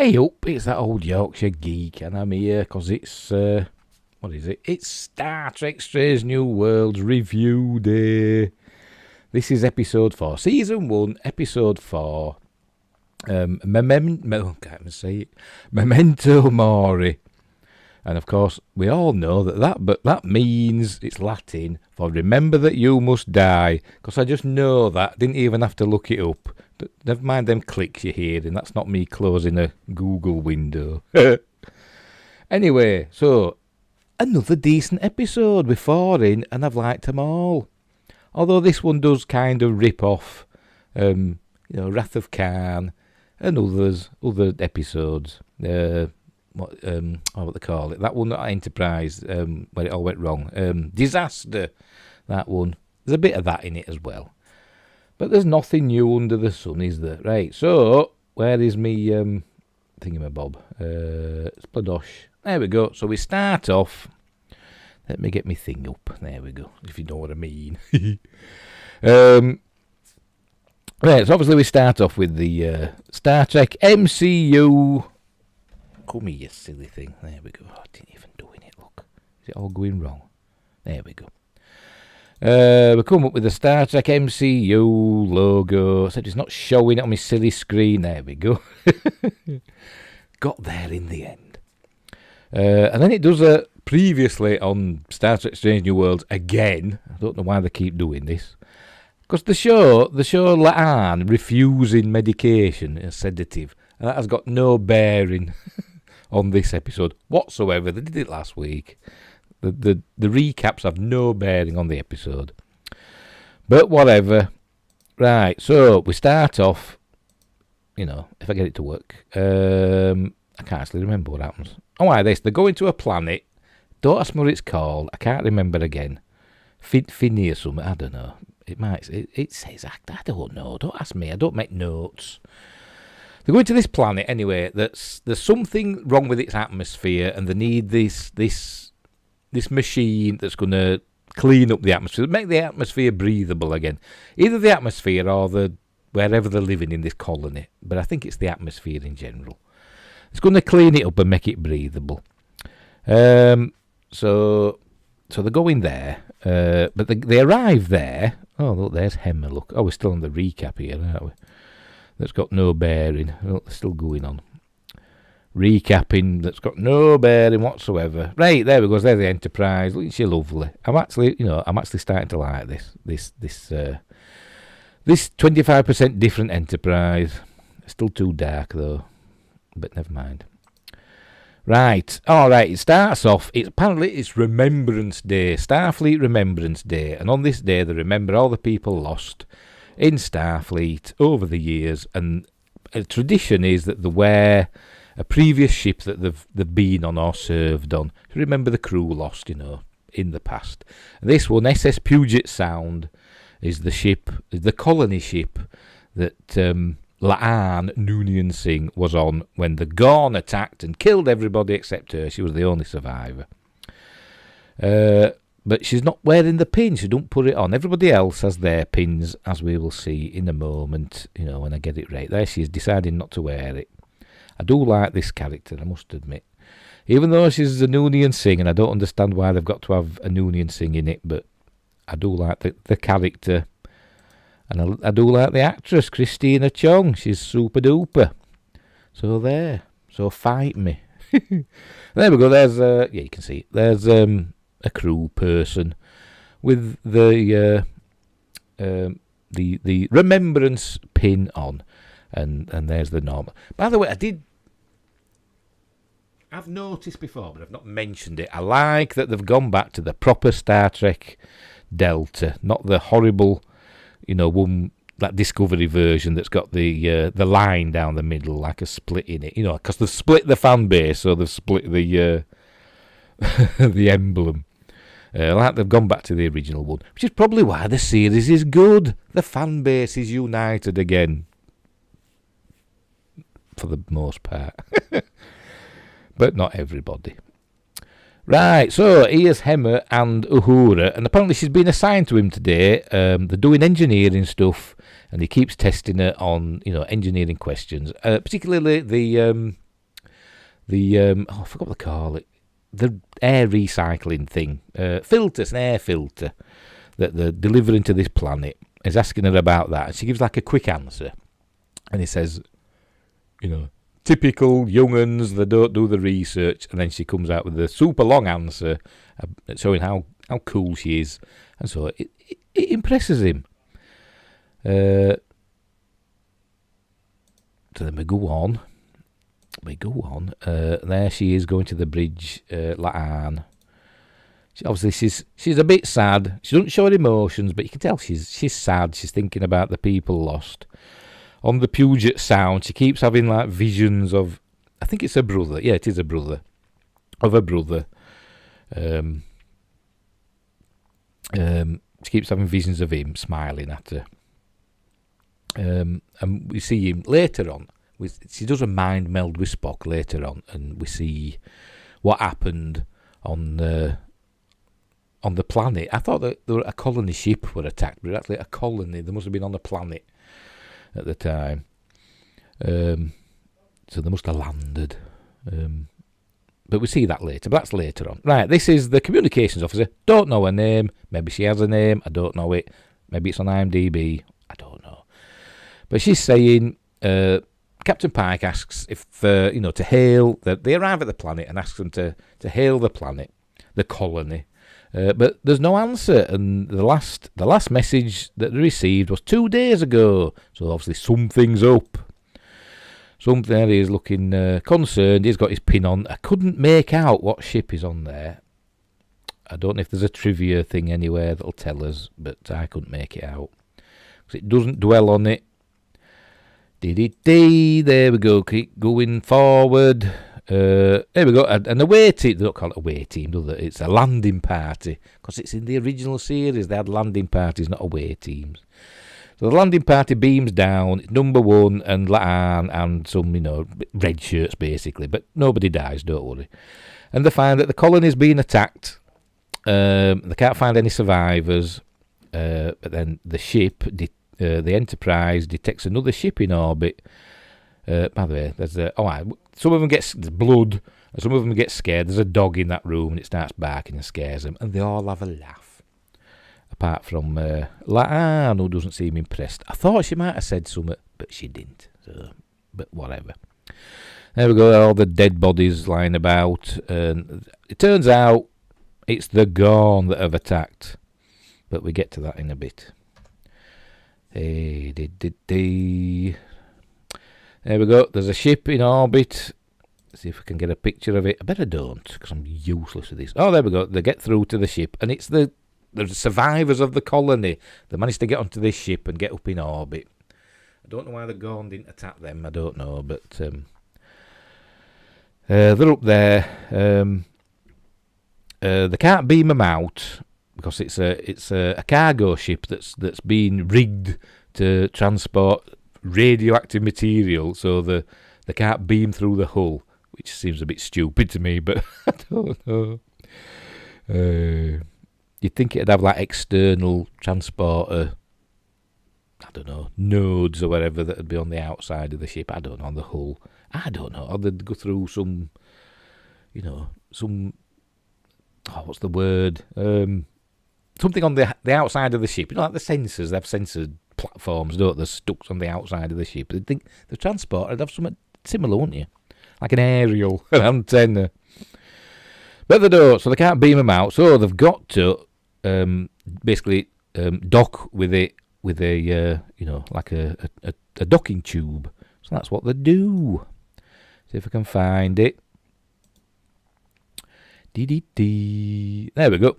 Hey up, it's that old Yorkshire geek, and I'm here because it's, what is it? It's Star Trek Strange New Worlds Review Day. This is episode 4, season 1, episode 4, Memento Mori. And of course, we all know that means it's Latin for remember that you must die. Because I just know that, didn't even have to look it up. Never mind them clicks you're hearing, that's not me closing a Google window. Anyway, so, another decent episode with 4 in, and I've liked them all. Although this one does kind of rip off, Wrath of Khan and other episodes. What they call it? That one, not Enterprise, where it all went wrong. Disaster, that one. There's a bit of that in it as well. But there's nothing new under the sun, is there? Right, so, where is me thingamabob? Spladosh. There we go. So we start off. Let me get my thing up. There we go, if you know what I mean. Right, so obviously we start off with the Star Trek MCU. Come here, you silly thing. There we go. I didn't even do it. Look. Is it all going wrong? There we go. We come up with the Star Trek MCU logo, except it's not showing it on my silly screen. There we go. Got there in the end. And then it does previously on Star Trek Strange New Worlds again. I don't know why they keep doing this. Because the show La'an refusing medication, a sedative, and that has got no bearing on this episode whatsoever. They did it last week. The recaps have no bearing on the episode. But whatever. Right, so we start off, if I get it to work. I can't actually remember what happens. Oh, they go into a planet. Don't ask me what it's called. I can't remember again. Finny or something. I don't know. It says, I don't know. Don't ask me. I don't make notes. They go into this planet anyway. There's something wrong with its atmosphere, and they need this machine that's going to clean up the atmosphere, make the atmosphere breathable again. Either the atmosphere or wherever they're living in this colony. But I think it's the atmosphere in general. It's going to clean it up and make it breathable. So they go in there, but they arrive there. Oh, look, there's Hemmer. Look, we're still on the recap here, aren't we? That's got no bearing. Oh, they're still going on. Recapping that's got no bearing whatsoever. Right, there we go. There's the Enterprise. Look, she's lovely. I'm actually starting to like this 25% different Enterprise. Still too dark though, but never mind. Right, all right. It starts off. Apparently it's Remembrance Day, Starfleet Remembrance Day, and on this day they remember all the people lost in Starfleet over the years. And a tradition is that they wear a previous ship that they've been on or served on. Remember the crew lost, in the past. And this one, SS Puget Sound, is the colony ship that La'an Noonien Singh was on when the Gorn attacked and killed everybody except her. She was the only survivor. But she's not wearing the pin. She don't put it on. Everybody else has their pins, as we will see in a moment, when I get it right. There she is, deciding not to wear it. I do like this character, I must admit. Even though she's a Noonien Singh, and I don't understand why they've got to have a Noonien Singh in it, but I do like the character. And I do like the actress, Christina Chong. She's super duper. So there. So fight me. There we go. There's, you can see it. There's a crew person with the remembrance pin on. And there's the normal. By the way, I've noticed before, but I've not mentioned it. I like that they've gone back to the proper Star Trek Delta, not the horrible, that Discovery version that's got the line down the middle, like a split in it. Because they've split the fan base, so they've split the the emblem. Like they've gone back to the original one, which is probably why the series is good. The fan base is united again. For the most part. But not everybody. Right, so here's Hemmer and Uhura, and apparently she's been assigned to him today. They're doing engineering stuff, and he keeps testing her on, engineering questions, particularly the I forgot what they call it, the air recycling thing, filters, an air filter that they're delivering to this planet. Is asking her about that, and she gives like a quick answer, and he says, typical young'uns, they don't do the research, and then she comes out with a super long answer showing how cool she is, and so it impresses him. So then we go on. There she is going to the bridge, Laan. Obviously, she's a bit sad. She doesn't show her emotions, but you can tell she's sad. She's thinking about the people lost. On the Puget Sound, she keeps having like visions of, I think it's her brother. Yeah, it is a brother. Of her brother. She keeps having visions of him smiling at her. And we see him later on. She does a mind meld with Spock later on, and we see what happened on the planet. I thought that a colony ship were attacked, but actually a colony. They must have been on a planet at the time. So they must have landed. But we see that later. But that's later on. Right, this is the communications officer. Don't know her name. Maybe she has a name. I don't know it. Maybe it's on IMDb. I don't know. But she's saying, Captain Pike asks if, to hail, they arrive at the planet and asks them to hail the planet, the colony. But there's no answer, and the last message that they received was 2 days ago. So obviously something's up. Something he is looking concerned. He's got his pin on. I couldn't make out what ship is on there. I don't know if there's a trivia thing anywhere that'll tell us, but I couldn't make it out. Because it doesn't dwell on it. There we go. Keep going forward. There we go. And away team. They don't call it away team, do they? It's a landing party. Because it's in the original series. They had landing parties, not away teams. So the landing party beams down. It's number one and Laan and some, red shirts basically. But nobody dies, don't worry. And they find that the colony's been attacked. They can't find any survivors. But then the ship, the Enterprise, detects another ship in orbit. By the way, there's some of them get blood, and some of them get scared. There's a dog in that room, and it starts barking and scares them, and they all have a laugh. Apart from Laan, who doesn't seem impressed. I thought she might have said something, but she didn't. So, but whatever. There we go, all the dead bodies lying about, and it turns out it's the Gorn that have attacked. But we get to that in a bit. There we go. There's a ship in orbit. Let's see if we can get a picture of it. I better don't, because I'm useless with this. Oh, there we go. They get through to the ship, and it's the survivors of the colony. They managed to get onto this ship and get up in orbit. I don't know why the Gorn didn't attack them. I don't know, but they're up there. They can't beam them out because it's a cargo ship that's been rigged to transport radioactive material, so they can't beam through the hull, which seems a bit stupid to me, but I don't know. You'd think it'd have like external transporter, I don't know, nodes or whatever that would be on the outside of the ship. I don't know, on the hull. I don't know. Or they'd go through some, what's the word? Something on the outside of the ship. Like the sensors. They have sensor platforms, don't they? Stuck on the outside of the ship. They'd think the transporter would have something similar, wouldn't you? Like an aerial, an antenna. But they don't, so they can't beam them out. So they've got to basically dock with it with a like a docking tube. So that's what they do. See if I can find it. There we go.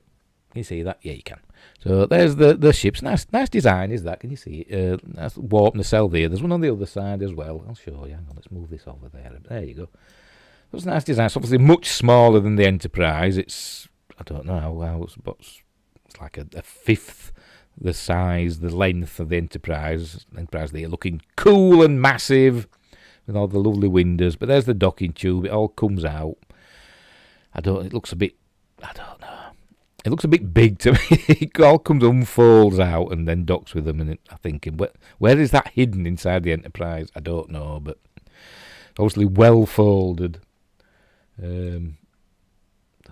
Can you see that? Yeah, you can. So there's the ship's nice design, is that? Can you see it? That's warp nacelle there. There's one on the other side as well. I'll show you. Hang on, let's move this over there. There you go. It's a nice design. It's obviously much smaller than the Enterprise. It's, I don't know how it's like a fifth the size, the length of the Enterprise. Enterprise there looking cool and massive with all the lovely windows. But there's the docking tube. It all comes out. It looks a bit, I don't know. It looks a bit big to me. It all unfolds out and then docks with them. And I'm thinking, where is that hidden inside the Enterprise? I don't know, but obviously well folded. I'll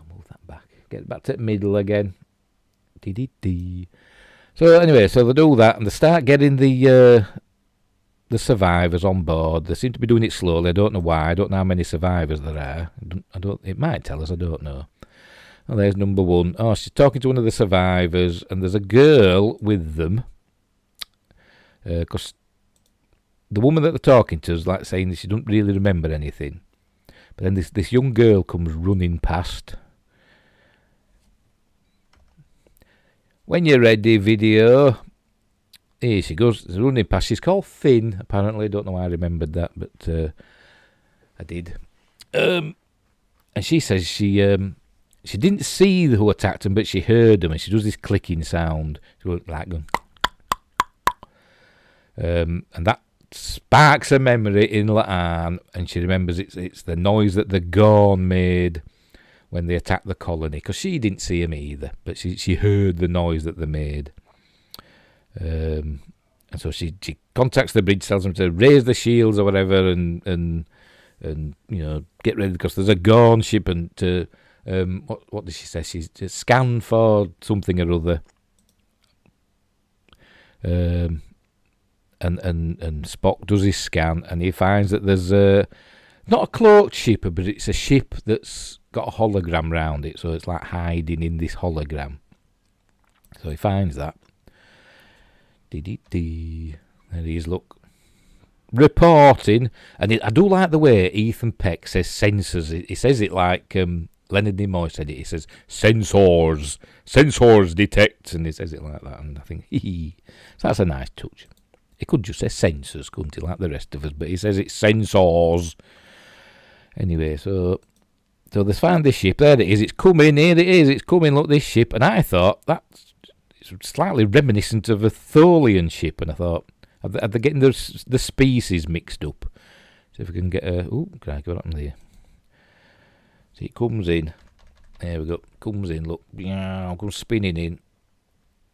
move that back. Get back to the middle again. Dee. So anyway, so they do that and they start getting the survivors on board. They seem to be doing it slowly. I don't know why. I don't know how many survivors there are. I don't. It might tell us. I don't know. Oh, there's number one. Oh, she's talking to one of the survivors, and there's a girl with them. Because the woman that they're talking to is like saying that she doesn't really remember anything. But then this young girl comes running past. When you're ready, video. Here she goes, running past. She's called Finn, apparently. I don't know why I remembered that, but I did. And she says she didn't see who attacked them, but she heard them, and she does this clicking sound. She goes like going, and that sparks a memory in La'an, and she remembers it's the noise that the Gorn made when they attacked the colony, because she didn't see them either, but she heard the noise that they made. And so she contacts the bridge, tells them to raise the shields or whatever, and get ready because there's a Gorn ship, and to what did she say? She's to scan for something or other. And Spock does his scan, and he finds that there's not a cloaked ship, but it's a ship that's got a hologram round it, so it's like hiding in this hologram. So he finds that. There he is, look. Reporting, and I do like the way Ethan Peck says sensors. He says it like Leonard Nimoy said it. He says sensors detect, and he says it like that, and I think, so that's a nice touch. He could just say sensors, couldn't he, like the rest of us, but he says it's sensors. Anyway, so they find this ship. There it is. It's coming. Here it is. It's coming. Look, this ship. And I thought it's slightly reminiscent of a Tholian ship. And I thought, are they getting the species mixed up? So if we can get a... Oh, what happened there? See, it comes in. There we go. Comes in. Look. Comes spinning in.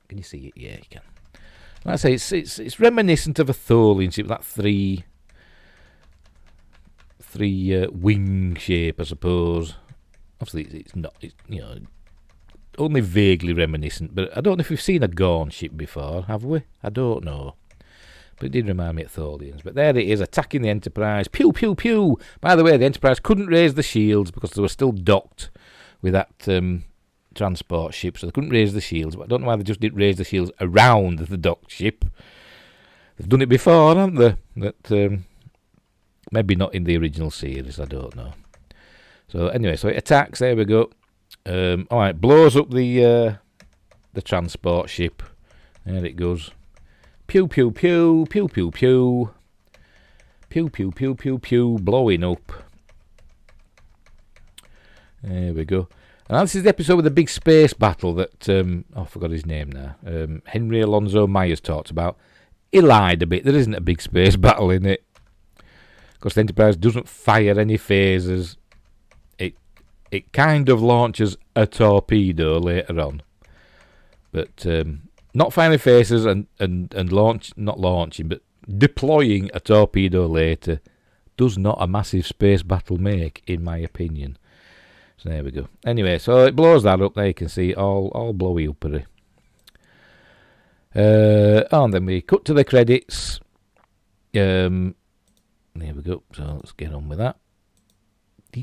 Can you see it? Yeah, you can. Like I say, it's reminiscent of a Tholian ship, that three wing shape, I suppose. Obviously, it's not. It's only vaguely reminiscent. But I don't know if we've seen a Gorn ship before, have we? I don't know. But it did remind me of Tholians. But there it is, attacking the Enterprise. Pew pew pew. By the way, the Enterprise couldn't raise the shields because they were still docked with that transport ship, so they couldn't raise the shields. But I don't know why they just didn't raise the shields around the docked ship. They've done it before, haven't they? That maybe not in the original series, I don't know. So anyway, so it attacks. There we go. All right, blows up the transport ship. There it goes. Pew pew pew pew pew pew. Pew pew pew pew pew. Blowing up. There we go. And this is the episode with the big space battle that, I forgot his name now, Henry Alonso Myers talked about. He lied a bit. There isn't a big space battle in it. Because the Enterprise doesn't fire any phasers. It kind of launches a torpedo later on. But not firing phasers not launching, but deploying a torpedo later does not a massive space battle make, in my opinion. So there we go. Anyway, so it blows that up. There you can see all blowy uppery. And then we cut to the credits. There we go. So let's get on with that. I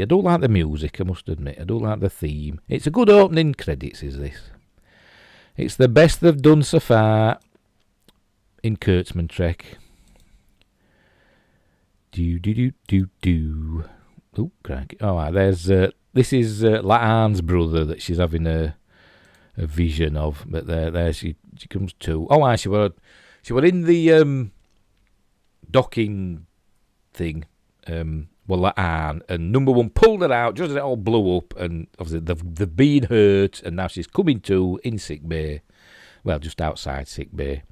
don't like the music, I must admit. I don't like the theme. It's a good opening credits, is this? It's the best they've done so far in Kurtzman Trek. Do. Oh, cranky. Oh, there's this is La'an's brother that she's having a vision of, but there she comes to. Oh, she were in the docking thing. La'an, and number one pulled her out just as it all blew up, and obviously they've been hurt, and now she's coming to in sick bay, well, just outside sick bay,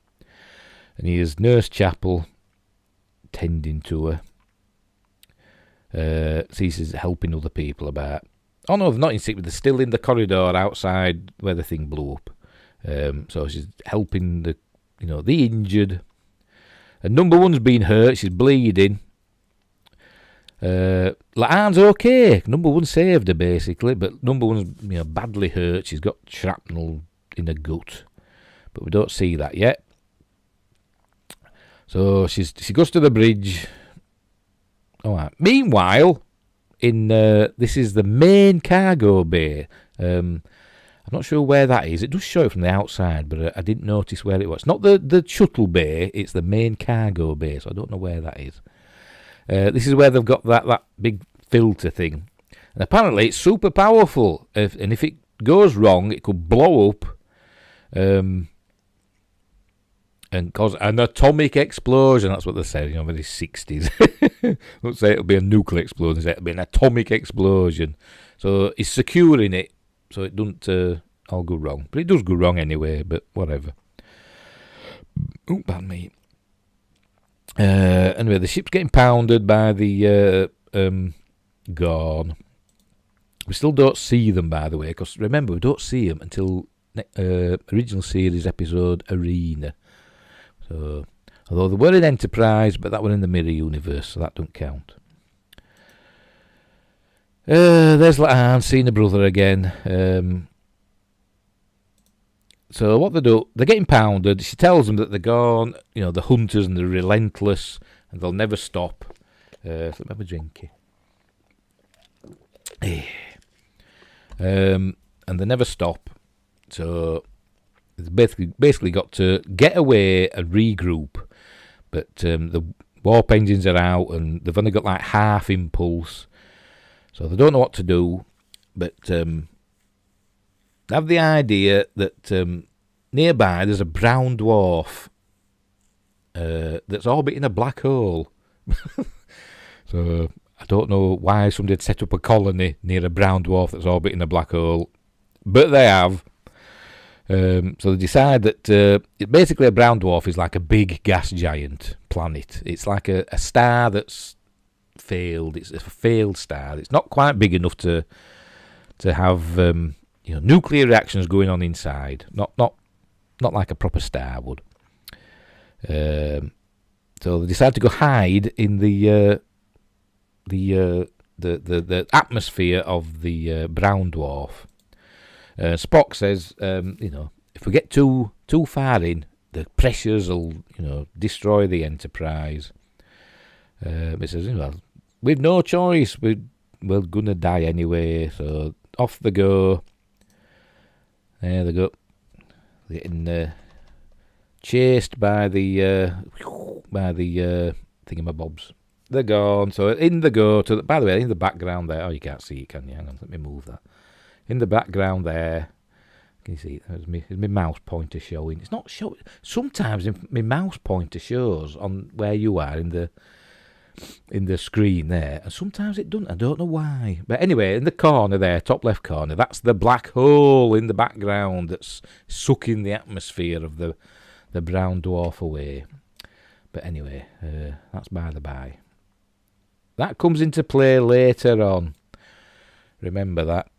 and here's Nurse Chapel tending to her. She's helping other people about. Oh no, they're not in sick bay, they're still in the corridor outside where the thing blew up. So she's helping the injured, and number one's been hurt, she's bleeding. La'an's okay. Number one saved her basically, but number one's badly hurt. She's got shrapnel in her gut, but we don't see that yet. So she goes to the bridge. All right. Meanwhile, this is the main cargo bay. I'm not sure where that is. It does show it from the outside, but I didn't notice where it was. Not the shuttle bay. It's the main cargo bay, so I don't know where that is. This is where they've got that big filter thing. And apparently it's super powerful. And if it goes wrong, it could blow up and cause an atomic explosion. That's what they say, in the 60s. Don't say it'll be a nuclear explosion. They say it'll be an atomic explosion. So it's securing it so it doesn't all go wrong. But it does go wrong anyway, but whatever. Oh, pardon me. Anyway, the ship's getting pounded by the Gorn. We still don't see them, by the way, because remember, we don't see them until original series episode Arena. So, although they were in Enterprise, but that were in the mirror universe, so that don't count. There's La'an seeing her brother again. So what they do, they're getting pounded. She tells them that they're gone, the hunters, and they're relentless, and they'll never stop. So let me have a drink. And they never stop. So they've basically got to get away and regroup. But the warp engines are out, and they've only got like half impulse. So they don't know what to do. But have the idea that nearby there's a brown dwarf that's orbiting a black hole. So I don't know why somebody had set up a colony near a brown dwarf that's orbiting a black hole, but they have. So they decide that basically a brown dwarf is like a big gas giant planet. It's like a star that's failed. It's a failed star. It's not quite big enough to have nuclear reactions going on inside. Not like a proper star would. So they decide to go hide in the atmosphere of the brown dwarf. Spock says, if we get too far in, the pressures will destroy the Enterprise. He says, we've no choice. We're gonna die anyway. So off they go. There they go. They're getting chased by the thingamabobs. They're gone. So in they go to. By the way, in the background there. Oh, you can't see it, can you? Hang on, let me move that. In the background there. Can you see it? There's my mouse pointer showing. It's not showing. Sometimes my mouse pointer shows on where you are in the screen there, and sometimes it doesn't. I don't know why. But anyway, in the corner there, top left corner, that's the black hole in the background that's sucking the atmosphere of the brown dwarf away. But anyway, that's by the by. That comes into play later on. Remember that.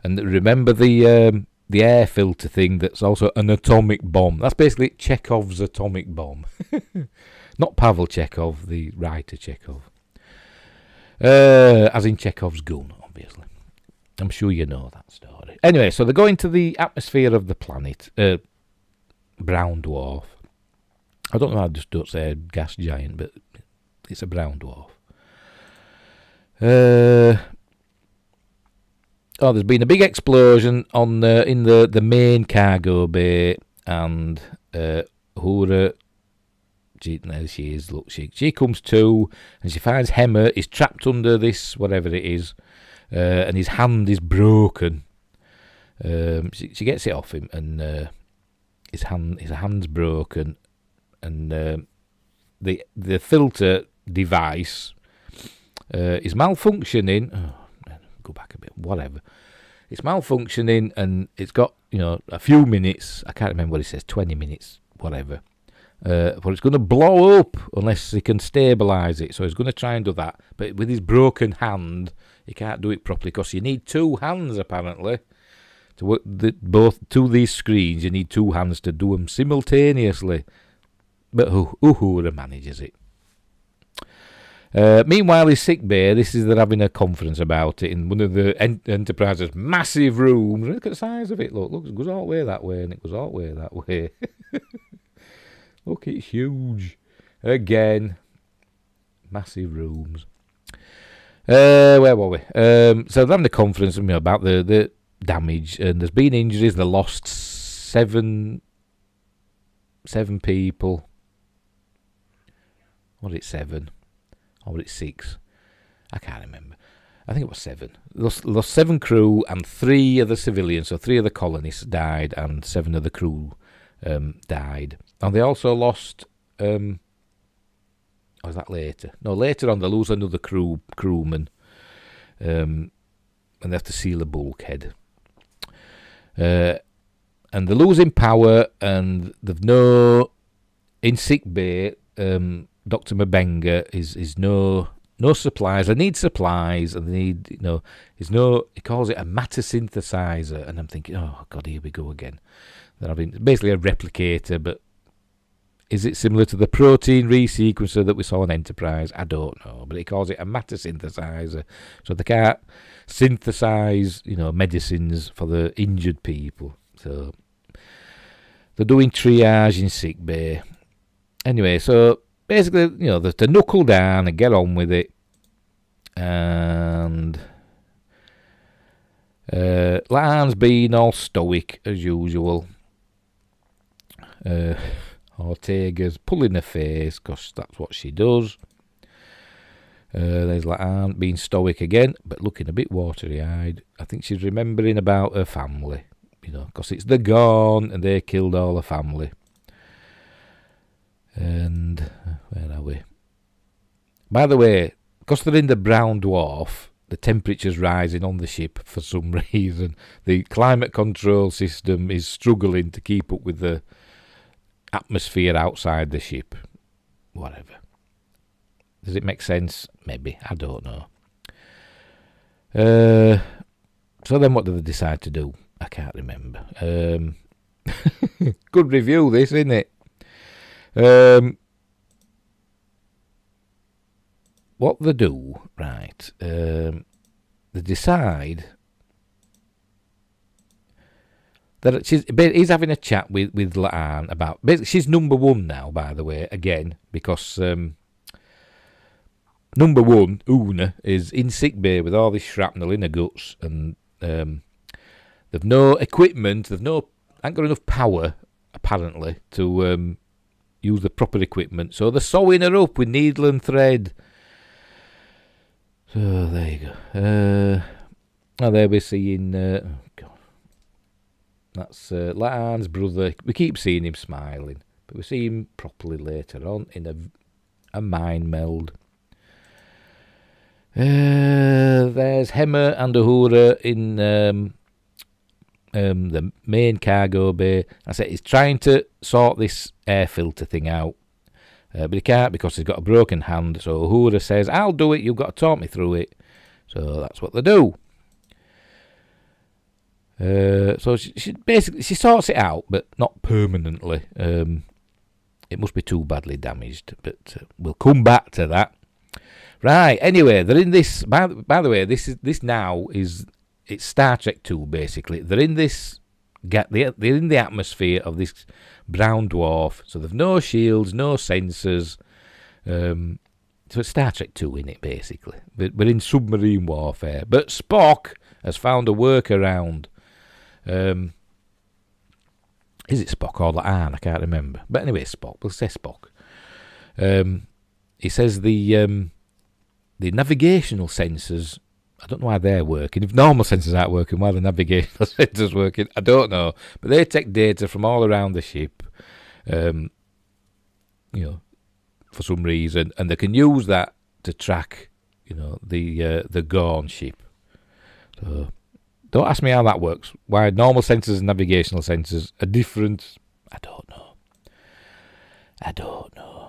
And remember the air filter thing that's also an atomic bomb. That's basically Chekhov's atomic bomb. Not Pavel Chekhov, the writer Chekhov. As in Chekhov's gun, obviously. I'm sure you know that story. Anyway, so they go into the atmosphere of the planet. Brown dwarf. I don't know, I just don't say gas giant, but it's a brown dwarf. There's been a big explosion in the main cargo bay, and Uhura, there she is. Look, she comes to, and she finds Hemmer is trapped under this whatever it is, and his hand is broken. She gets it off him, and his hand's broken, and the filter device is malfunctioning. Oh, go back a bit. Whatever. It's malfunctioning, and it's got a few minutes. I can't remember what it says. 20 minutes. Whatever. But it's going to blow up unless he can stabilise it. So he's going to try and do that. But with his broken hand, he can't do it properly because you need two hands apparently to work both to these screens. You need two hands to do them simultaneously. But Uhura manages it. Meanwhile, in sick bay, they're having a conference about it in one of the Enterprise's massive rooms. Look at the size of it. Look, it goes all the way that way, and it goes all the way that way. Look, it's huge. Again, massive rooms. Where were we? So they're having a conference about the damage, and there's been injuries. They lost seven people. Was it 7? Or was it 6? I can't remember. I think it was 7. Lost 7 crew and 3 of the civilians. So 3 of the colonists died and 7 of the crew died. And they also lost... or was that later? No, later on they lose another crewman. And they have to seal a bulkhead. And they're losing power, and they've in sick bay... Dr. Mabenga is no supplies. I need supplies, and they need he calls it a matter synthesizer, and I'm thinking, oh god, here we go again. They're having basically a replicator, but is it similar to the protein resequencer that we saw on Enterprise? I don't know, but he calls it a matter synthesizer, so they can't synthesize medicines for the injured people. So they're doing triage in sick bay. Anyway, so basically, they're to knuckle down and get on with it. And Lan's been all stoic as usual. Ortega's pulling her face because that's what she does. There's Lan being stoic again, but looking a bit watery-eyed. I think she's remembering about her family, because it's the Gorn and they killed all her family. And where are we? By the way, because they're in the brown dwarf, the temperature's rising on the ship for some reason. The climate control system is struggling to keep up with the atmosphere outside the ship. Whatever. Does it make sense? Maybe. I don't know. So then what do they decide to do? I can't remember. Good review this, isn't it? What they do, right? They decide that he's having a chat with Laan about. Basically, she's number 1 now, by the way. Again, because number 1, Una, is in sick bay with all this shrapnel in her guts, and they've no equipment. Ain't got enough power apparently to use the proper equipment, so they're sewing her up with needle and thread. So there you go. There we're seeing God. That's Laan's brother. We keep seeing him smiling, but we see him properly later on in a mind meld. There's Hema and Uhura in the main cargo bay. I said he's trying to sort this air filter thing out, but he can't because he's got a broken hand. So Uhura says, I'll do it, you've got to talk me through it. So that's what they do. So she basically sorts it out, but not permanently. It must be too badly damaged, but we'll come back to that. Right, anyway, they're in this, by the way, this now is, it's Star Trek 2, basically. They're in this, they're in the atmosphere of this brown dwarf, so they've no shields, no sensors. So it's Star Trek 2 in it, basically. We're in submarine warfare. But Spock has found a workaround. Is it Spock or Laan? I can't remember. But anyway, Spock. We'll say Spock. He says the navigational sensors, I don't know why they're working. If normal sensors aren't working, why are the navigational sensors working? I don't know. But they take data from all around the ship, for some reason, and they can use that to track, the Gorn ship. So don't ask me how that works. Why normal sensors and navigational sensors are different, I don't know.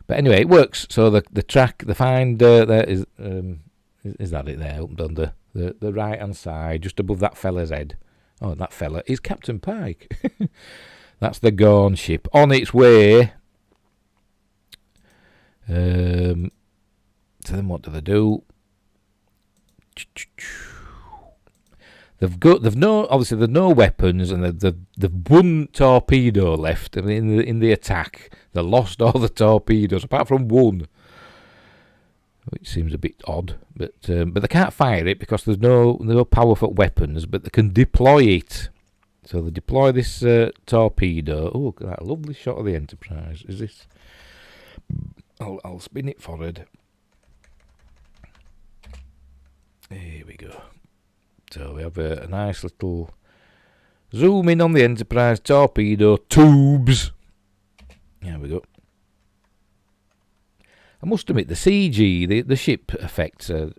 But anyway, it works. So the track, the find there is that it there, up on the right hand side, just above that fella's head. Oh, that fella is Captain Pike. That's the Gorn ship on its way. So then what do? They've no weapons, and they've one torpedo left. I mean, in the attack, they lost all the torpedoes apart from one, which seems a bit odd. But they can't fire it because there's no powerful weapons, but they can deploy it. So they deploy this torpedo. Oh, that lovely shot of the Enterprise. Is this? I'll spin it forward. Here we go. So we have a nice little zoom in on the Enterprise torpedo tubes. There we go. I must admit the CG, the ship effects, and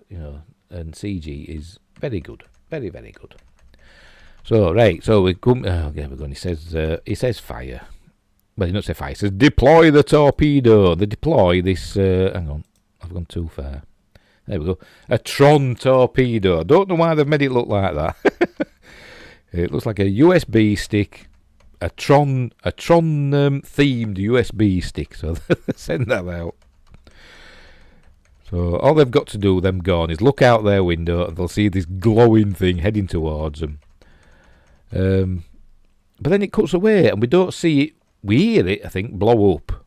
CG is very good, very very good. So right, so we come. Okay, we're going. He says fire. Well, he doesn't say fire. He says deploy the torpedo. They deploy this. Hang on, I've gone too far. There we go. A Tron torpedo. I don't know why they've made it look like that. It looks like a USB stick. A Tron themed USB stick. So send that out. So all they've got to do, them gone, is look out their window and they'll see this glowing thing heading towards them. But then it cuts away and we don't see it. We hear it, I think, blow up.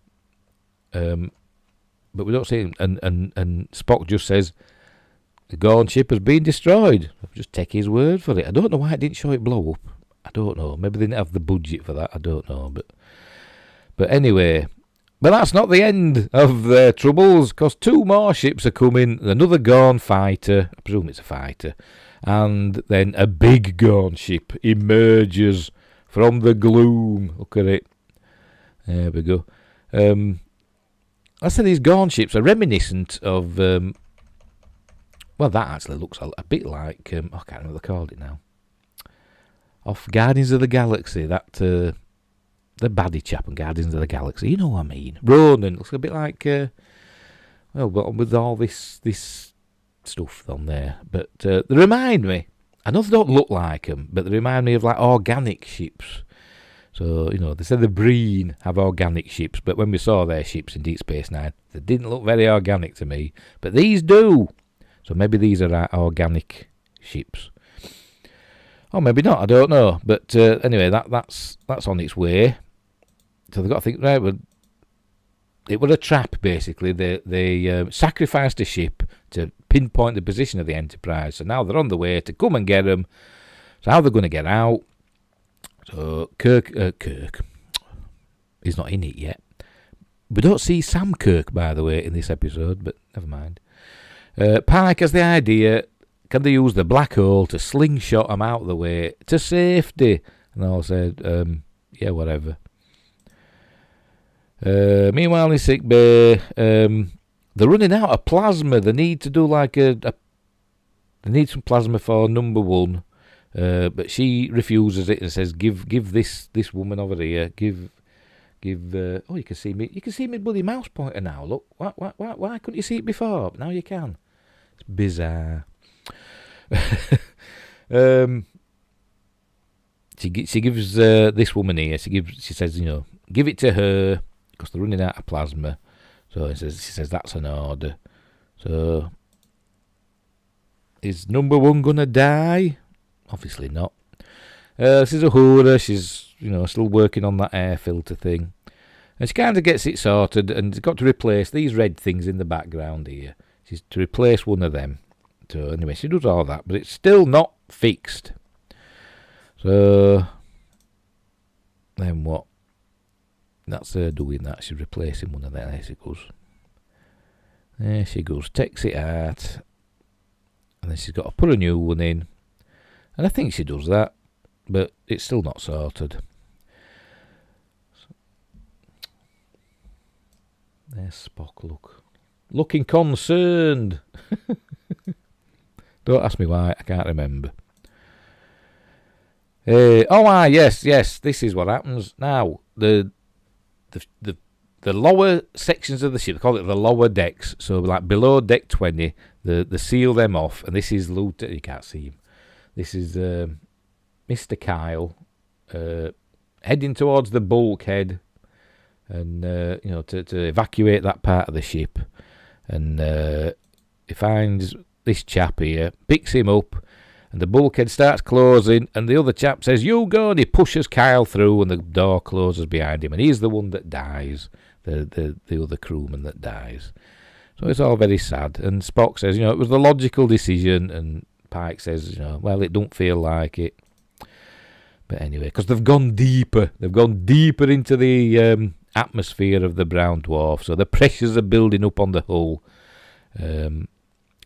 But we don't see it. And Spock just says, the Gorn ship has been destroyed. I'll just take his word for it. I don't know why it didn't show it blow up. I don't know. Maybe they didn't have the budget for that. I don't know. But anyway... But that's not the end of their troubles, because two more ships are coming, another Gorn fighter, I presume it's a fighter, and then a big Gorn ship emerges from the gloom. Look at it. There we go. I said these Gorn ships are reminiscent of, well, that actually looks a bit like, I can't remember what they called it now, off Guardians of the Galaxy, that... the baddie chap and Guardians of the Galaxy, you know what I mean. Ronan looks a bit like, well, with all this stuff on there. But they remind me, I know they don't look like them, but they remind me of like organic ships. So, they said the Breen have organic ships, but when we saw their ships in Deep Space Nine, they didn't look very organic to me. But these do. So maybe these are organic ships. Or maybe not, I don't know. But anyway, that's on its way. So they've got to think, right, it was a trap, basically. They sacrificed a ship to pinpoint the position of the Enterprise. So now they're on the way to come and get them. So how they're going to get out? So Kirk, he's not in it yet. We don't see Sam Kirk, by the way, in this episode, but never mind. Pike has the idea, can they use the black hole to slingshot them out of the way to safety? And I said, yeah, whatever. Meanwhile, in sick bay, they're running out of plasma. They need to do like they need some plasma for number one, but she refuses it and says, "Give this woman over here. Give." Oh, you can see me. You can see me bloody mouse pointer now. Look, why couldn't you see it before? But now you can. It's bizarre. She gives this woman here. She says, give it to her. Because they're running out of plasma. So she says that's an order. So is number one gonna die? Obviously not. This is Uhura. She's still working on that air filter thing, and she kind of gets it sorted. And she's got to replace these red things in the background here. She's to replace one of them. So anyway, she does all that, but it's still not fixed. So then what? That's her doing that. She's replacing one of them. There she goes. Takes it out. And then she's got to put a new one in. And I think she does that. But it's still not sorted. There's Spock, look. Looking concerned. Don't ask me why. I can't remember. Yes. This is what happens. Now, the lower sections of the ship, they call it the lower decks, so like below deck 20, they seal them off, and this is Lieutenant, you can't see him, this is Mr. Kyle heading towards the bulkhead, and to evacuate that part of the ship, and he finds this chap here, picks him up, and the bulkhead starts closing, and the other chap says, "You go," and he pushes Kyle through, and the door closes behind him, and he's the one that dies, the other crewman that dies. So it's all very sad, and Spock says, it was the logical decision, and Pike says, well, it don't feel like it. But anyway, because they've gone deeper into the atmosphere of the brown dwarf, so the pressures are building up on the hull, and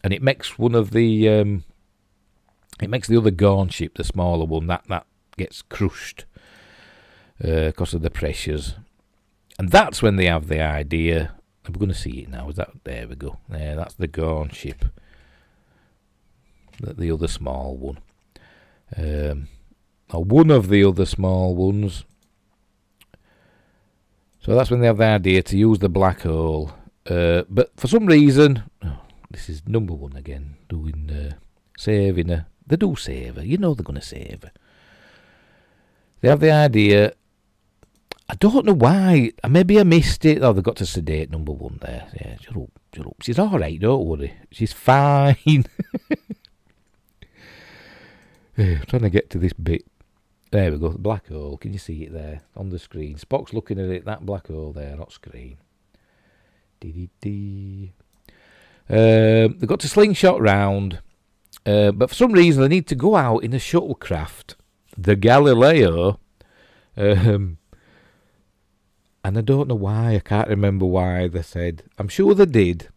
it makes one of the other Gorn ship, the smaller one, that gets crushed because of the pressures. And that's when they have the idea. I'm going to see it now. There we go. There, that's the Gorn ship. The other small one. Or one of the other small ones. So that's when they have the idea to use the black hole. But for some reason, this is number one again, doing saving her. They do save her. They're going to save her. They have the idea. I don't know why. Maybe I missed it. Oh, they've got to sedate number one there. Yeah, shut up. She's all right, don't worry. She's fine. I'm trying to get to this bit. There we go, the black hole. Can you see it there on the screen? Spock's looking at it, that black hole there, not screen. They've got to slingshot round. But for some reason, they need to go out in a shuttlecraft, the Galileo, and I don't know why. I can't remember why they said. I'm sure they did,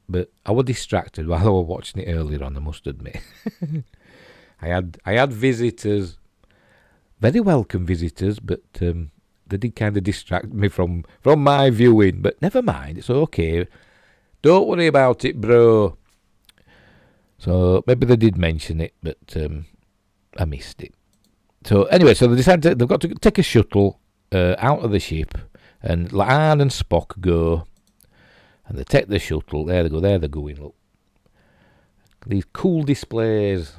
but I was distracted while I was watching it earlier on, I must admit. I had visitors, very welcome visitors, but they did kind of distract me from my viewing. But never mind, it's okay. Don't worry about it, bro. So maybe they did mention it, but I missed it. So anyway, so they decided they've got to take a shuttle out of the ship, and La'an and Spock go, and they take the shuttle. There they go. There they're going. Look, these cool displays.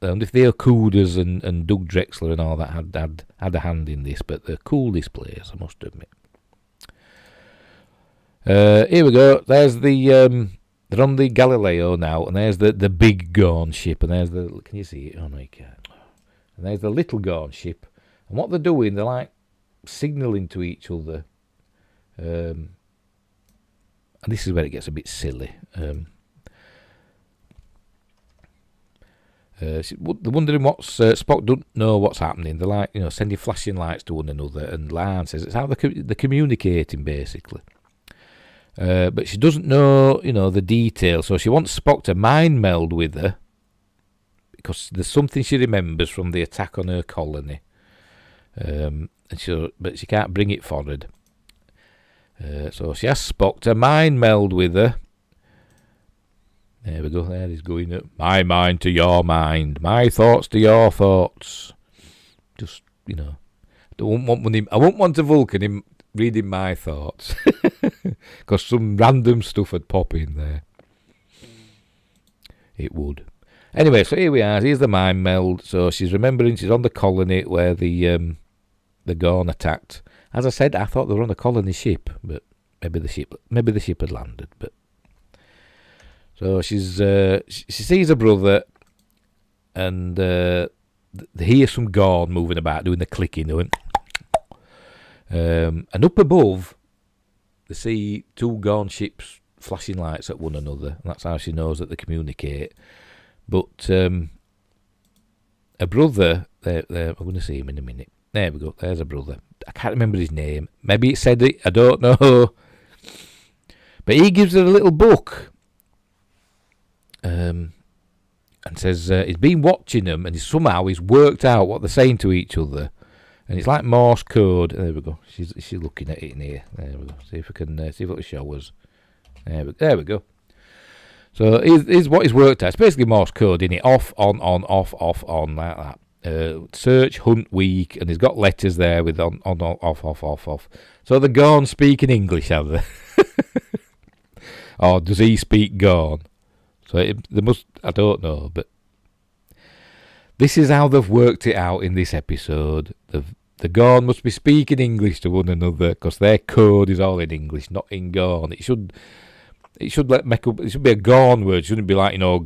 And if the Okudas and Doug Drexler and all that had a hand in this, but they're cool displays, I must admit. Here we go. There's the they're on the Galileo now, and there's the big Gorn ship, and there's the, can you see it? Oh no, you can't. And there's the little Gorn ship, and what they're doing, they're like signalling to each other, and this is where it gets a bit silly. They're wondering what's Spock don't know what's happening. They're like, sending flashing lights to one another, and Lan says it's how they're communicating basically. But she doesn't know, the details, so she wants Spock to mind meld with her because there's something she remembers from the attack on her colony, but she can't bring it forward. So she asks Spock to mind meld with her. There we go. There he's going up. My mind to your mind. My thoughts to your thoughts. Just, I won't want a Vulcan reading my thoughts. Because some random stuff would pop in there. It would. Anyway, so here we are. Here's the mind meld. So she's remembering she's on the colony where the Gorn attacked. As I said, I thought they were on a colony ship, but maybe the ship had landed, but. So she sees her brother, and they hear some Gorn moving about, doing the clicking, and up above, they see two Gorn ships flashing lights at one another, and that's how she knows that they communicate. But her brother, I'm going to see him in a minute. There we go, there's her brother. I can't remember his name. Maybe it said it, I don't know. But he gives her a little book. And says he's been watching them, and he's worked out what they're saying to each other, and it's like Morse code. There we go. She's looking at it in here. There we go. See if we can see if it'll show us. There we go. So here's what he's worked out. It's basically Morse code, in it, off, on, off, like that. Search, hunt, weak, and he's got letters there with on, off. So the Gorn speak in English, have they? Or does he speak Gorn? So they must, I don't know, but this is how they've worked it out in this episode. The Gorn must be speaking English to one another because their code is all in English, not in Gorn. It should make up. It should be a Gorn word. It shouldn't be like, and or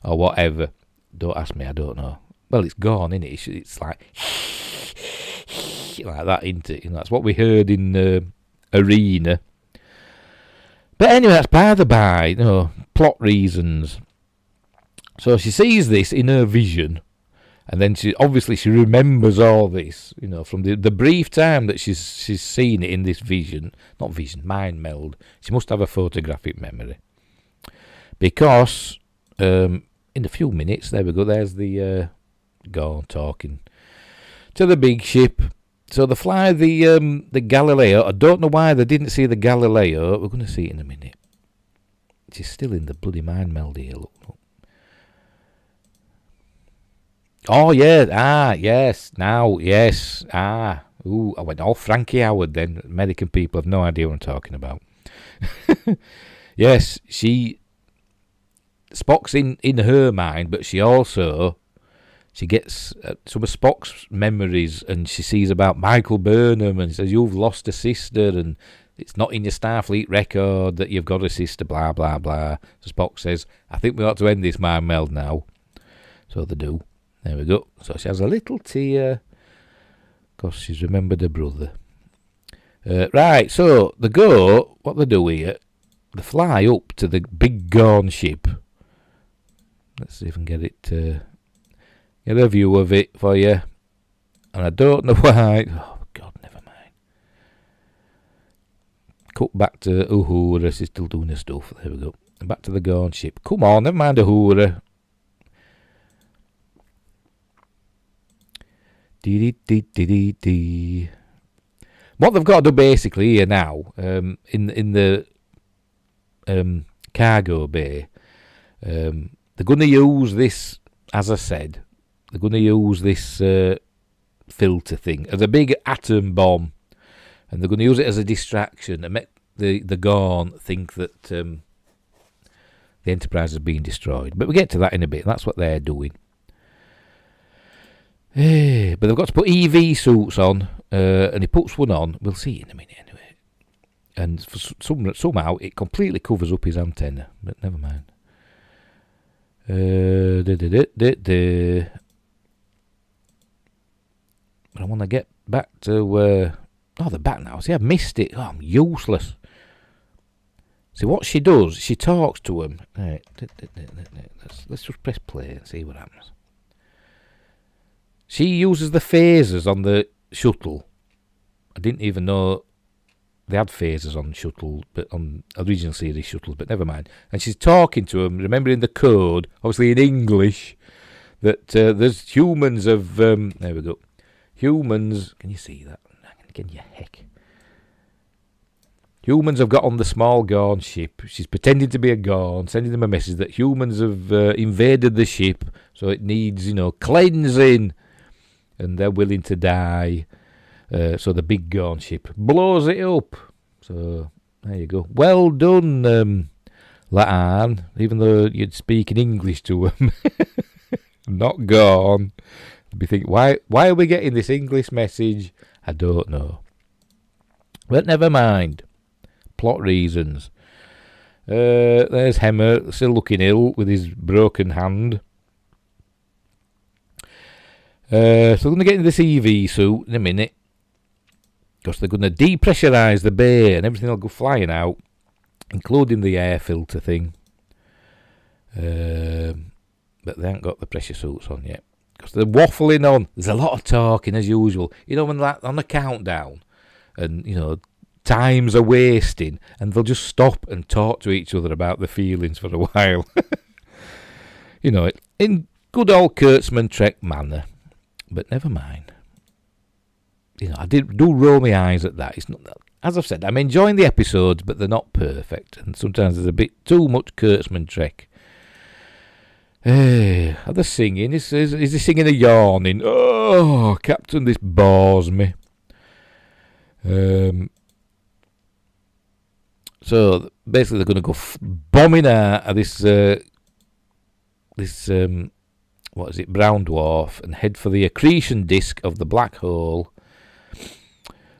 whatever. Don't ask me. I don't know. Well, it's Gorn, isn't it? It's like that, isn't it? That's what we heard in Arena. But anyway, that's by the by. Plot reasons. So she sees this in her vision. And then she remembers all this, from the brief time that she's seen it in this mind meld. She must have a photographic memory. Because in a few minutes, there we go, there's the Gorn talking to the big ship. So they fly the Galileo. I don't know why they didn't see the Galileo. We're going to see it in a minute. She's still in the bloody mind meld here, look. Oh, yeah. Yes. Now, yes. Ooh, I went all Frankie Howard then. American people have no idea what I'm talking about. Yes, Spock's in her mind, but she gets some of Spock's memories, and she sees about Michael Burnham, and says, you've lost a sister, and it's not in your Starfleet record that you've got a sister, blah, blah, blah. So Spock says, I think we ought to end this mind meld now. So they do. There we go. So she has a little tear because she's remembered her brother. Right, so what they do here, they fly up to the big Gorn ship. Let's see if I can get a view of it for you. And I don't know why. Oh, God, never mind. Cut back to Uhura. She's still doing her stuff. There we go. Back to the Gorn ship. Come on, never mind Uhura. What they've got to do basically here now, in the cargo bay, they're going to use this, as I said, they're going to use this filter thing as a big atom bomb, and they're going to use it as a distraction and make the Gorn think that the Enterprise has been destroyed. But we'll get to that in a bit. That's what they're doing. But they've got to put EV suits on, and he puts one on. We'll see in a minute anyway. And somehow it completely covers up his antenna, but never mind. But I want to get back to... they're back now. See, I've missed it. Oh, I'm useless. See, what she does, she talks to him. Right. Let's just press play and see what happens. She uses the phasers on the shuttle. I didn't even know they had phasers on shuttle, but on original series shuttles, but never mind. And she's talking to him, remembering the code, obviously in English, that there's humans of... there we go. Humans... Can you see that? Can you heck? Humans have got on the small Gorn ship. She's pretending to be a Gorn, sending them a message that humans have invaded the ship, so it needs, cleansing. And they're willing to die. So the big Gorn ship blows it up. So there you go. Well done, La'an. Even though you'd speak in English to them, not Gorn. You'd be thinking, why are we getting this English message? I don't know. But never mind. Plot reasons. There's Hemmer, still looking ill with his broken hand. So they're going to get into this EV suit in a minute, because they're going to depressurize the bay and everything will go flying out, including the air filter thing. But they haven't got the pressure suits on yet, because they're waffling on. There's a lot of talking as usual. When they're on the countdown and, times are wasting, and they'll just stop and talk to each other about their feelings for a while. In good old Kurtzman Trek manner. But never mind. I do roll my eyes at that. It's not, as I've said, I'm enjoying the episodes, but they're not perfect, and sometimes there's a bit too much Kurtzman Trek. Are they singing? Is he singing a yawning? Oh, Captain, this bores me. So basically, they're going to go bombing out of this what is it, brown dwarf, and head for the accretion disk of the black hole.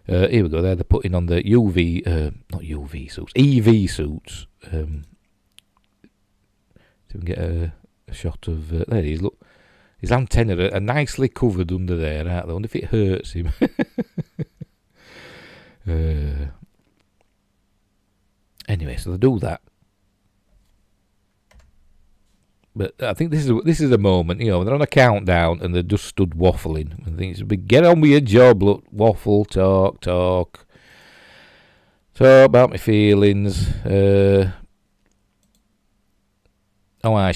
Here we go. There, they're putting on the not UV suits, EV suits. So we can get a shot of. There he is. Look, his antennae are nicely covered under there. Aren't they? I wonder if it hurts him. Anyway, so they do that. But I think this is a moment, when they're on a countdown and they're just stood waffling. I think it's get on with your job, look, waffle, talk about my feelings.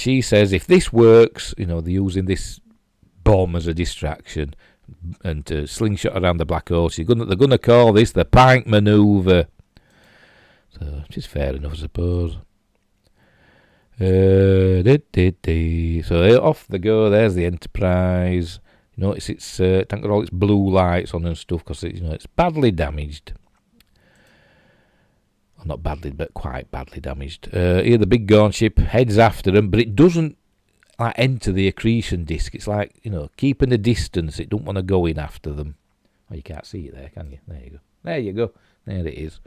She says if this works, they're using this bomb as a distraction and to slingshot around the black hole. They're gonna call this the Pike Manoeuvre. So, which is fair enough, I suppose. So off they go. There's the Enterprise. Notice it's got all its blue lights on and stuff because it's badly damaged. Well, not badly, but quite badly damaged. Here the big gaunt ship heads after them, but it doesn't enter the accretion disk. It's like keeping a distance. It don't want to go in after them. Oh, you can't see it there, can you? There you go. There you go. There it is.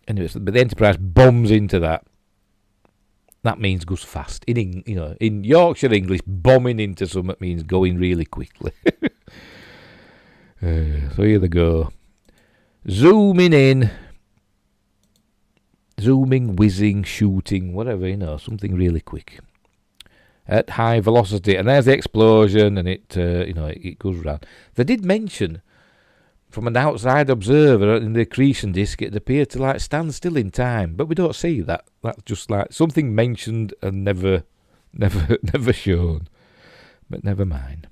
Anyway, but the Enterprise bombs into that. That means goes fast. In Yorkshire English, bombing into something means going really quickly. So here they go. Zooming in. Zooming, whizzing, shooting, whatever, something really quick. At high velocity. And there's the explosion and it goes round. They did mention, from an outside observer in the accretion disk, it appeared to stand still in time, but we don't see that. That's just something mentioned and never shown. But never mind.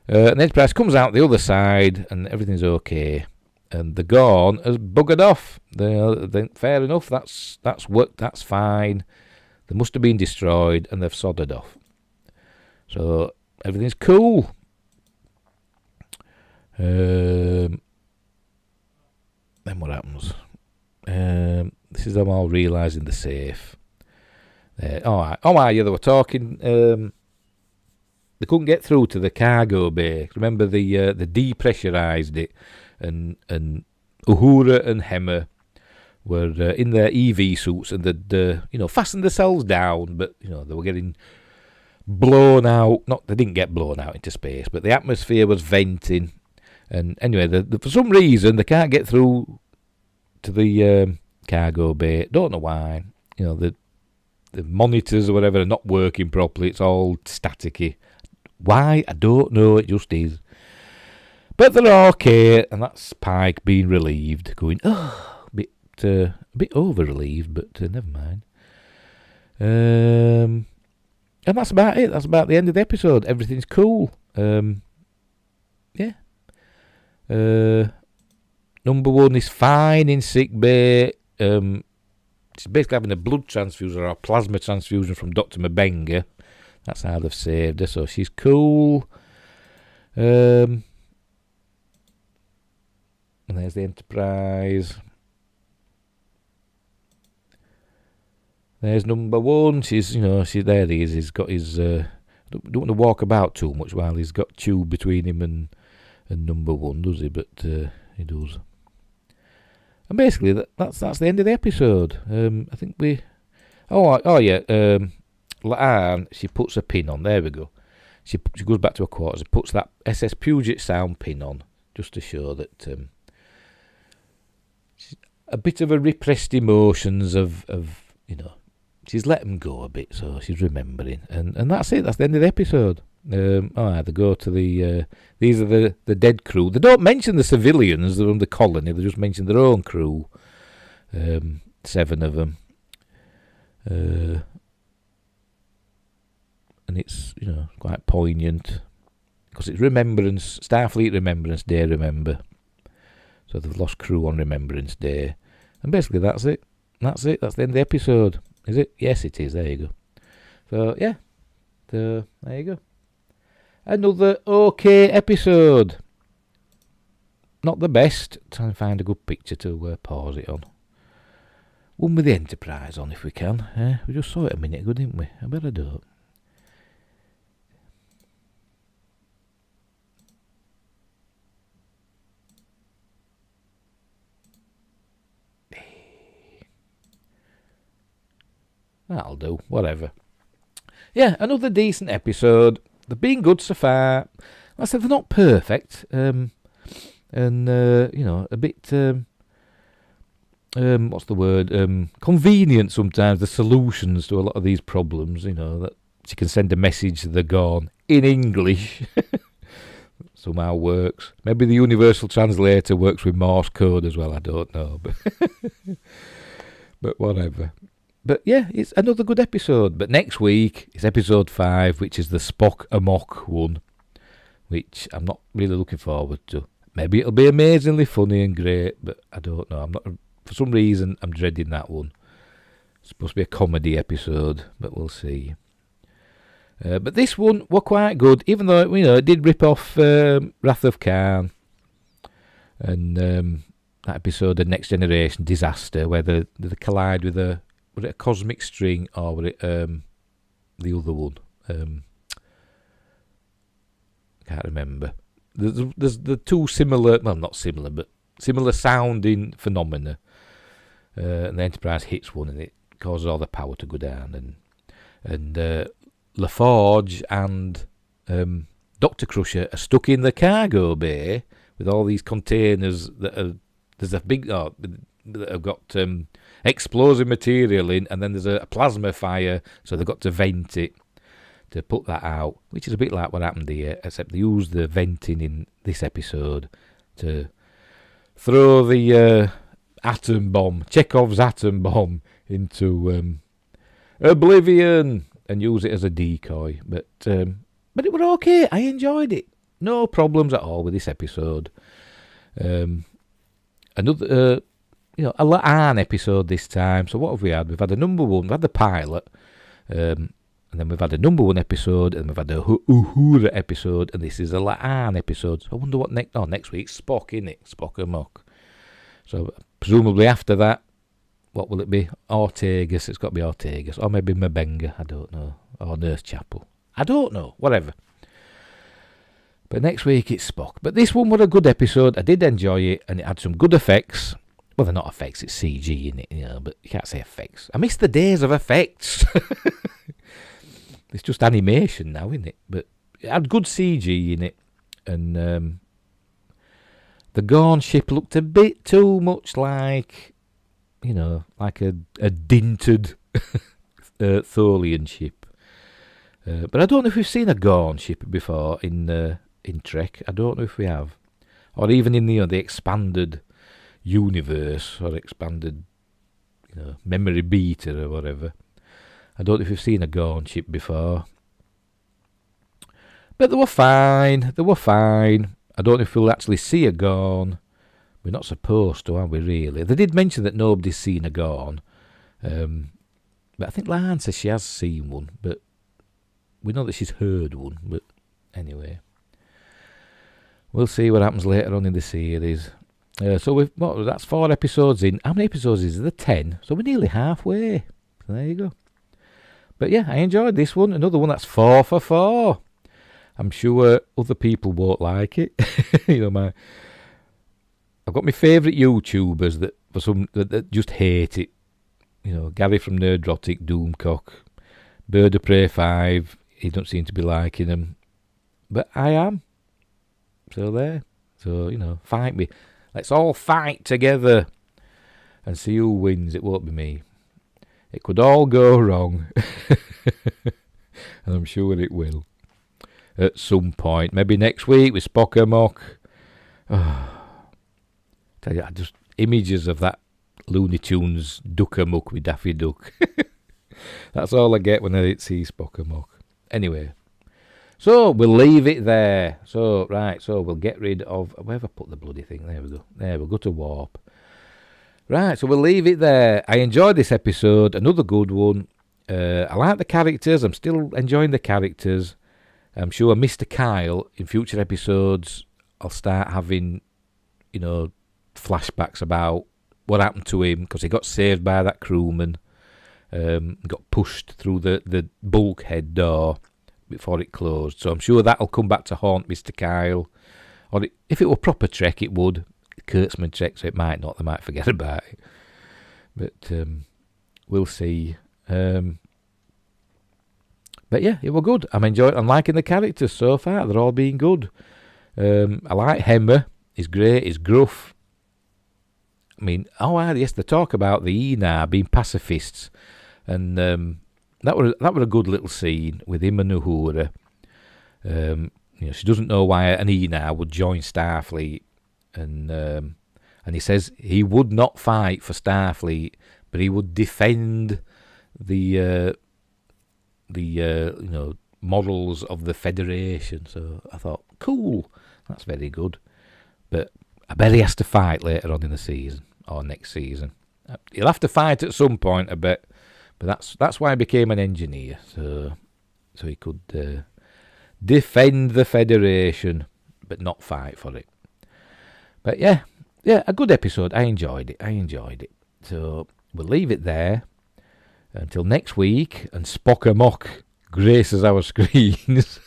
And Enterprise comes out the other side, and everything's okay. And the Gorn has buggered off. They fair enough. That's worked. That's fine. They must have been destroyed, and they've sodded off. So everything's cool. Then what happens? This is them all realising the safe. Yeah, they were talking. They couldn't get through to the cargo bay. Remember, they depressurised it, and Uhura and Hemmer were in their EV suits, and they'd fastened themselves down, but they were getting blown out. They didn't get blown out into space, but the atmosphere was venting. And anyway, for some reason, they can't get through to the cargo bay. Don't know why. The monitors or whatever are not working properly. It's all staticky. Why? I don't know. It just is. But they're okay, and that's Pike being relieved, going, a bit over-relieved, but never mind. And that's about it. That's about the end of the episode. Everything's cool. Yeah. Number one is fine in sick bay. She's basically having a blood transfusion or a plasma transfusion from Dr. Mabenga. That's how they've saved her, so she's cool. And there's the Enterprise. There's number one. She's there. He is. He's got his. Don't want to walk about too much while he's got tube between him and number one, does he? But he does. And basically, that's the end of the episode. I think we. La'an, she puts a pin on. There we go. She goes back to her quarters and puts that SS Puget Sound pin on, just to show that she's a bit of a repressed emotions of she's let them go a bit, so she's remembering, and that's it. That's the end of the episode. They go to the these are the dead crew. They don't mention the civilians that are on the colony. They just mention their own crew. 7 of them. And it's quite poignant because it's Starfleet Remembrance Day. Remember, so they've lost crew on Remembrance Day, and basically that's it. That's the end of the episode. Is it? Yes, it is. There you go. So yeah, there you go. Another okay episode. Not the best. Try and find a good picture to pause it on. One with the Enterprise on, if we can. We just saw it a minute ago, didn't we? I bet I don't. That'll do. Whatever. Yeah, another decent episode. They've been good so far. Like I said, they're not perfect. And, a bit... what's the word? Convenient sometimes, the solutions to a lot of these problems, that you can send a message to the gone in English. Somehow works. Maybe the universal translator works with Morse code as well, I don't know. But whatever. But yeah, it's another good episode. But next week is episode 5, which is the Spock Amok one, which I'm not really looking forward to. Maybe it'll be amazingly funny and great, but I don't know. For some reason, I'm dreading that one. It's supposed to be a comedy episode, but we'll see. But this one was quite good, even though it did rip off Wrath of Khan and that episode of Next Generation Disaster, where they collide with was it a cosmic string or was it the other one? Can't remember. There's the two similar, well, not similar, but similar sounding phenomena. And the Enterprise hits one, and it causes all the power to go down. And LaForge and Dr. Crusher are stuck in the cargo bay with all these containers there's a big that have got explosive material in, and then there's a plasma fire, so they've got to vent it to put that out, which is a bit like what happened here, except they used the venting in this episode to throw the atom bomb, Chekhov's atom bomb, into oblivion and use it as a decoy. But it was okay. I enjoyed it. No problems at all with this episode. Another, a La'an episode this time. So what have we had? We've had a number 1. We've had the pilot. And then we've had a number 1 episode, and we've had a Uhura episode, and this is a La'an episode. So I wonder what next week's Spock, innit? Spock Amok. So presumably after that, what will it be? Ortegas. It's got to be Ortegas. Or maybe Mabenga. I don't know. Or Nurse Chapel. I don't know. Whatever. But next week it's Spock. But this one was a good episode. I did enjoy it, and it had some good effects. Well, they're not effects. It's CG, innit? But you can't say effects. I miss the days of effects. It's just animation now, isn't it? But it had good CG in it. And the Gorn ship looked a bit too much like, like a dinted Tholian ship. But I don't know if we've seen a Gorn ship before in Trek. I don't know if we have. Or even in the expanded universe, or expanded memory beta or whatever. I don't know if we've seen a Gorn ship before. But they were fine. I don't know if we'll actually see a Gorn. We're not supposed to, are we, really? They did mention that nobody's seen a Gorn. But I think Lan says she has seen one. But we know that she's heard one. But anyway. We'll see what happens later on in the series. So that's 4 episodes in. How many episodes is there? 10. So we're nearly halfway. So there you go. But yeah, I enjoyed this one. Another one that's 4 for 4. I'm sure other people won't like it. I've got my favourite YouTubers that just hate it. Gary from Nerdrotic, Doomcock, Bird of Prey 5. He don't seem to be liking them, but I am. So there. So fight me. Let's all fight together and see who wins. It won't be me. It could all go wrong. And I'm sure it will. At some point. Maybe next week with Spock Amok. Tell you, just images of that Looney Tunes Duck Amok with Daffy Duck. That's all I get when I see Spock Amok. Anyway. So, we'll leave it there. So we'll get rid of... Where have I put the bloody thing? There we go. We'll go to warp. Right, so we'll leave it there. I enjoyed this episode. Another good one. I like the characters. I'm still enjoying the characters. I'm sure Mr. Kyle, in future episodes, I'll start having, flashbacks about what happened to him, because he got saved by that crewman. Got pushed through the bulkhead door before it closed. So I'm sure that'll come back to haunt Mr. Kyle. Or if it were proper Trek, it would. Kurtzman Trek, so it might not. They might forget about it. But we'll see. But yeah, it was good. I'm enjoying. I'm liking the characters so far. They're all being good. I like Hemmer. He's great. He's gruff. I mean, yes, they talk about the Ena being pacifists, and that were a good little scene with him and Uhura. She doesn't know why an Ena would join Starfleet, and he says he would not fight for Starfleet, but he would defend the models of the Federation. So I thought, cool, that's very good. But I bet he has to fight later on in the season or next season. He'll have to fight at some point, I bet. But that's why he became an engineer, so he could defend the Federation, but not fight for it. But yeah, a good episode. I enjoyed it. So we'll leave it there until next week, and Spock Amok graces our screens.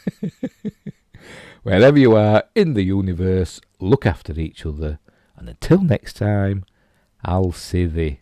Wherever you are in the universe, look after each other, and until next time, I'll see thee.